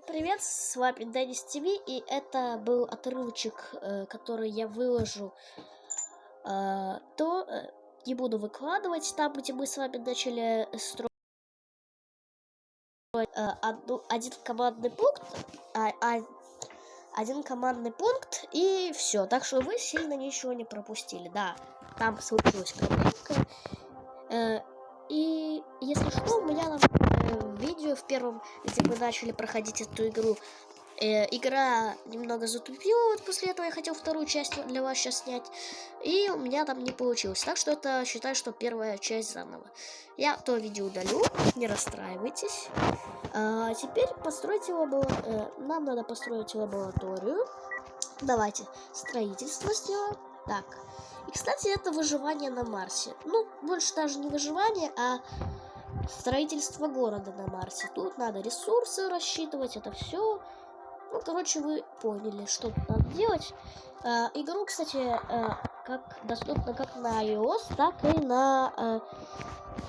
Привет, с вами Денис ТВ, и это был отрывочек, который я выложу, не буду выкладывать, там, где мы с вами начали строить один командный пункт, и все, так что вы сильно ничего не пропустили, да, там случилась проблемка. И если что, у меня видео в первом, где мы начали проходить эту игру, игра немного затупила, вот после этого я хотел вторую часть для вас сейчас снять, и у меня там не получилось. Так что это считаю, что первая часть заново. Я то видео удалю, не расстраивайтесь. Теперь построить нам надо построить лабораторию. Давайте строительство сделаем. Так. И, кстати, это выживание на Марсе. Ну, больше даже не выживание, а строительство города на Марсе. Тут надо ресурсы рассчитывать, это все. Ну, короче, вы поняли, что тут надо делать. Игру, кстати, доступна как на iOS, так и на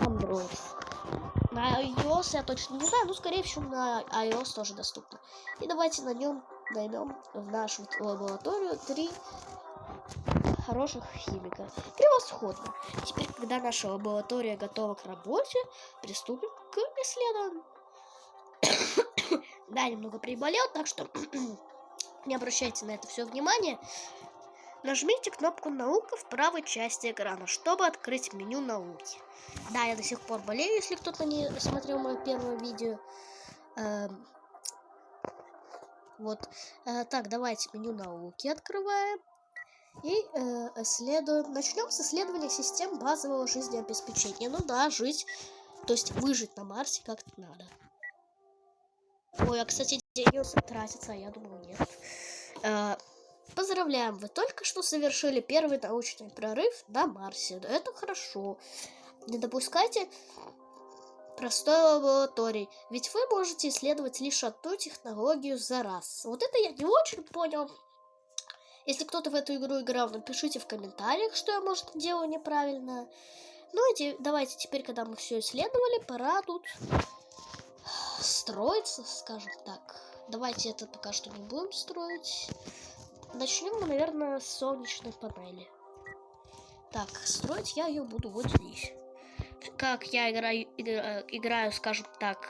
Android. На iOS я точно не знаю, но, скорее всего, на iOS тоже доступна. И давайте на нем наймем в нашу лабораторию 3 хороших химика. Превосходно. Теперь, когда наша лаборатория готова к работе, приступим к исследованию. Да, немного приболел, так что не обращайте на это все внимание. Нажмите кнопку «Наука» в правой части экрана, чтобы открыть меню науки. Да, я до сих пор болею, если кто-то не смотрел мое первое видео. Так, давайте меню науки открываем. И исследуем. Начнем с исследования систем базового жизнеобеспечения. Ну да, жить, то есть выжить на Марсе как-то надо. Ой, а кстати, деньги тратятся, а я думал, нет. Поздравляем, вы только что совершили первый научный прорыв на Марсе. Это хорошо. Не допускайте простой лаборатории, ведь вы можете исследовать лишь одну технологию за раз. Вот это я не очень понял. Если кто-то в эту игру играл, напишите в комментариях, что я, может, делаю неправильно. Ну и давайте теперь, когда мы все исследовали, пора тут строиться, скажем так. Давайте это пока что не будем строить. Начнем мы, наверное, с солнечной панели. Так, строить я ее буду вот здесь. Как я играю, скажем так,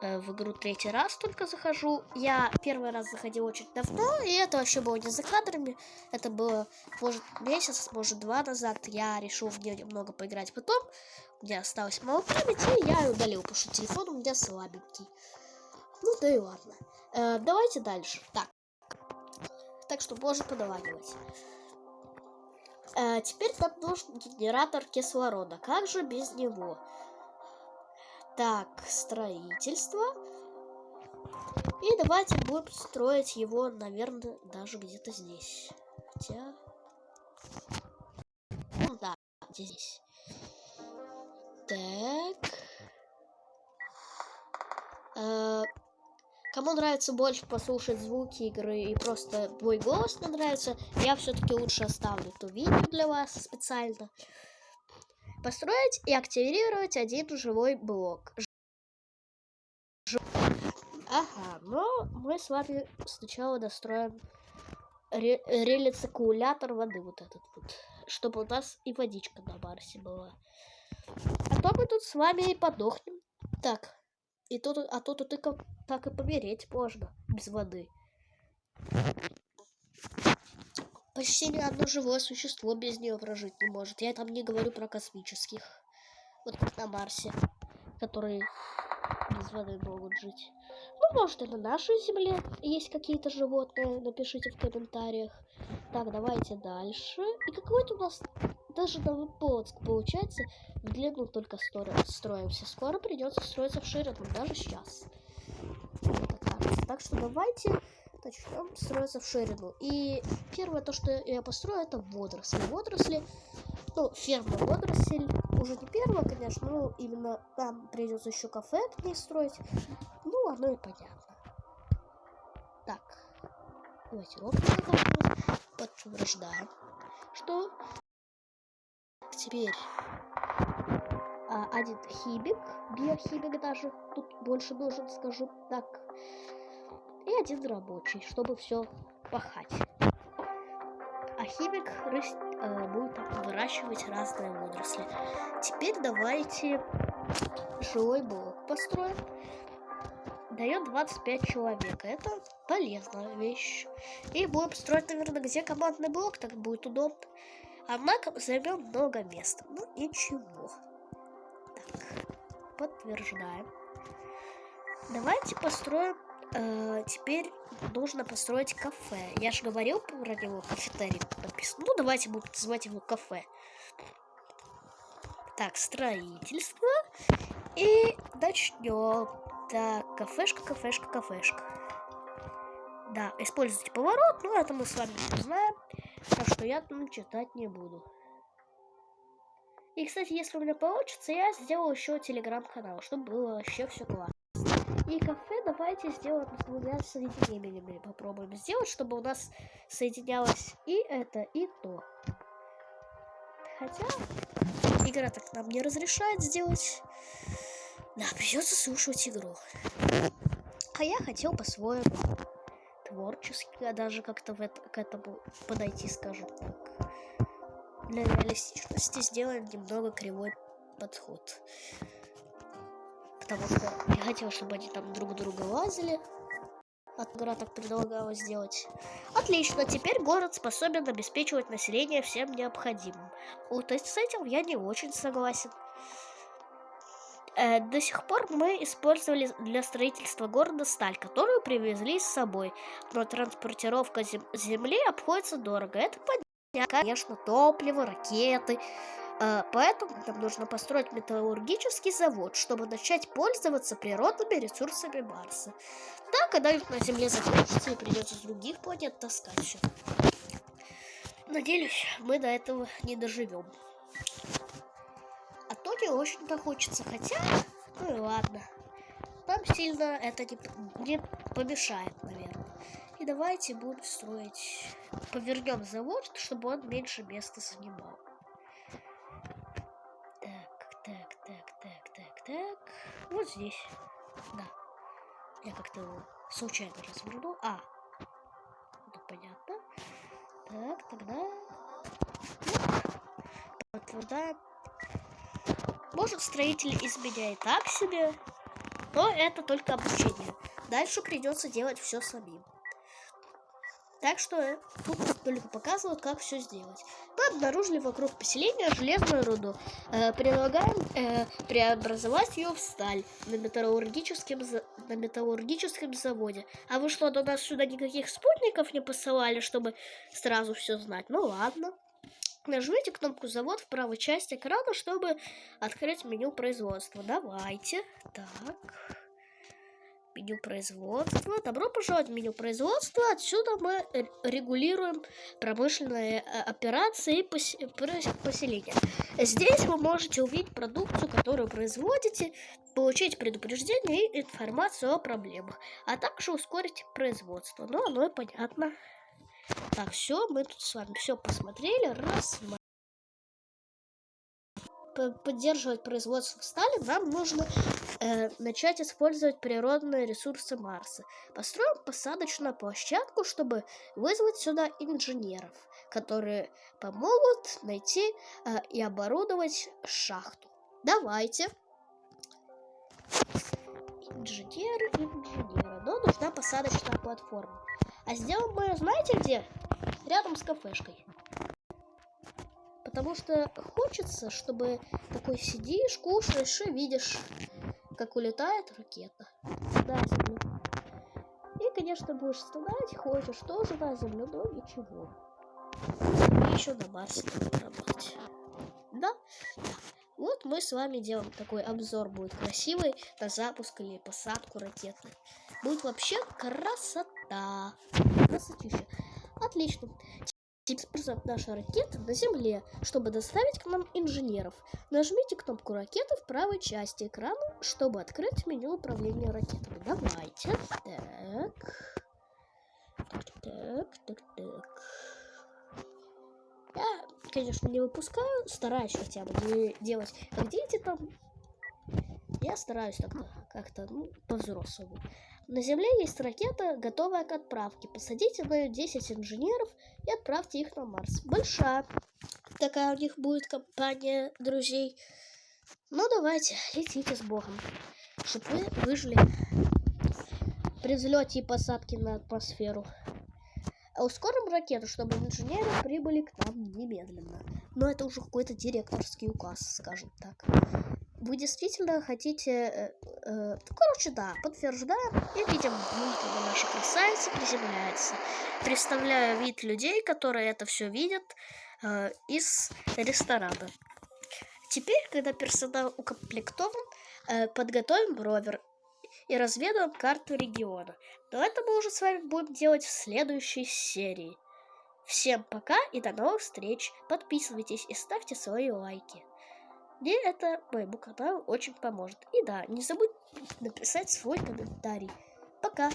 в игру третий раз только захожу. Я первый раз заходил очень давно, и это вообще было не за кадрами. Это было, может, месяц, может, 2 назад. Я решил в нее немного поиграть. Потом у меня осталось мало памяти, и я ее удалил, потому что телефон у меня слабенький. Ну да и ладно. Давайте дальше. Так что можно подаванивать. Теперь нам нужен генератор кислорода. Как же без него? Так, строительство. И давайте будем строить его, наверное, даже где-то здесь. Хотя... Ну да, здесь. Так. Кому нравится больше послушать звуки игры и просто мой голос не нравится, я все-таки лучше оставлю то видео для вас специально. Построить и активировать один живой блок. Ага, но мы с вами сначала достроим релициркулятор воды, вот этот вот, чтобы у нас и водичка на Марсе была. А то мы тут с вами и подохнем. Так, а то тут так и помереть можно без воды. Почти ни одно живое существо без нее прожить не может. Я там не говорю про космических. Вот как на Марсе, которые без воды могут жить. Ну, может, и на нашей Земле есть какие-то животные. Напишите в комментариях. Так, давайте дальше. И какой-то у нас даже новый Полоцк получается. В длину только строимся. Скоро придется строиться в ширину, даже сейчас. Так что давайте начнем строиться в ширину. И первое, то, что я построю, это водоросли. Водоросли, ну, ферма водорослей. Уже не первое, конечно, но именно нам придется еще кафе к ней строить. Ну, оно и понятно. Так, давайте подтверждаем, что теперь один химик, биохимик даже, тут больше нужен, скажу так. и один рабочий, чтобы все пахать. А химик будет выращивать разные водоросли. Теперь давайте жилой блок построим. Дает 25 человек. Это полезная вещь. И будем строить, наверное, где командный блок, так будет удобно. Однако займем много места. Ну ничего. Так, подтверждаем. Давайте построим. Теперь нужно построить кафе. Я же говорил про него, кафетерий написано. Ну, давайте будем называть его кафе. Так, строительство. И начнем. Так, кафешка. Да, используйте поворот, но это мы с вами знаем. Так что я там читать не буду. И, кстати, если у меня получится, я сделаю еще телеграм-канал, чтобы было вообще все классно. И кафе давайте сделаем с двумя соединениями. Попробуем сделать, чтобы у нас соединялось и это, и то. Хотя игра так нам не разрешает сделать. Да, придется слушать игру. А я хотел по-своему творчески даже как-то к этому подойти, скажем так. Для реалистичности сделаем немного кривой подход. Потому что я хотел, чтобы они там друг друга лазили. Игра так предлагала сделать. Отлично, теперь город способен обеспечивать население всем необходимым. Вот с этим я не очень согласен. До сих пор мы использовали для строительства города сталь, которую привезли с собой. Но транспортировка земли обходится дорого. Это понятно, конечно, топливо, ракеты. Поэтому нам нужно построить металлургический завод, чтобы начать пользоваться природными ресурсами Марса. Да, когда-нибудь на Земле закончится и придется с других планет таскать все. Надеюсь, мы до этого не доживем. А то не очень-то хочется, хотя, ну и ладно. Нам сильно это не помешает, наверное. И давайте будем строить, повернем завод, чтобы он меньше места занимал. Так. Вот здесь. Да. Я как-то его случайно развернул. Ну понятно. Так, тогда подтверждаем. Может, строитель из меня и так себе, но это только обучение. Дальше придется делать все самим. Так что тут только показывают, как все сделать. Мы обнаружили вокруг поселения железную руду. Предлагаем преобразовать ее в сталь на металлургическом заводе. А вы что, до нас сюда никаких спутников не посылали, чтобы сразу все знать? Ну ладно. Нажмите кнопку «Завод» в правой части экрана, чтобы открыть меню производства. Давайте. Так. Меню производства. Добро пожаловать в меню производства. Отсюда мы регулируем промышленные операции и поселения. Здесь вы можете увидеть продукцию, которую производите, получить предупреждение и информацию о проблемах, а также ускорить производство. Ну, оно и понятно. Так, все, мы тут с вами все посмотрели. Поддерживать производство стали, нам нужно начать использовать природные ресурсы Марса. Построим посадочную площадку, чтобы вызвать сюда инженеров, которые помогут найти и оборудовать шахту. Давайте. Инженеры. Но нужна посадочная платформа. А сделаем мы, знаете где? Рядом с кафешкой. Потому что хочется, чтобы такой сидишь, кушаешь и видишь, как улетает ракета на землю. И, конечно, будешь страдать, хочешь тоже на землю, но ничего. И еще на Марсе работать. Да? Вот мы с вами делаем такой обзор, будет красивый на запуск или посадку ракеты. Будет вообще красота. Красотища. Отлично. Теперь используем наши ракеты на Земле, чтобы доставить к нам инженеров. Нажмите кнопку ракеты в правой части экрана, чтобы открыть меню управления ракетами. Давайте. Так. Я, конечно, не выпускаю, стараюсь хотя бы не делать как дети там. Я стараюсь как-то, по-взрослому. На Земле есть ракета, готовая к отправке. Посадите на нее 10 инженеров и отправьте их на Марс. Большая такая у них будет компания друзей. Ну давайте, летите с Богом, чтобы вы выжили при взлете и посадке на атмосферу. А ускорим ракету, чтобы инженеры прибыли к нам немедленно. Но это уже какой-то директорский указ, скажем так. Вы действительно хотите... короче, да, подтверждаем. И видим, когда наша красавица приземляется. Представляю вид людей, которые это все видят из ресторана. Теперь, когда персонал укомплектован, подготовим ровер и разведаем карту региона. Но это мы уже с вами будем делать в следующей серии. Всем пока и до новых встреч. Подписывайтесь и ставьте свои лайки. Мне это моему каналу очень поможет. И да, не забудь написать свой комментарий. Пока!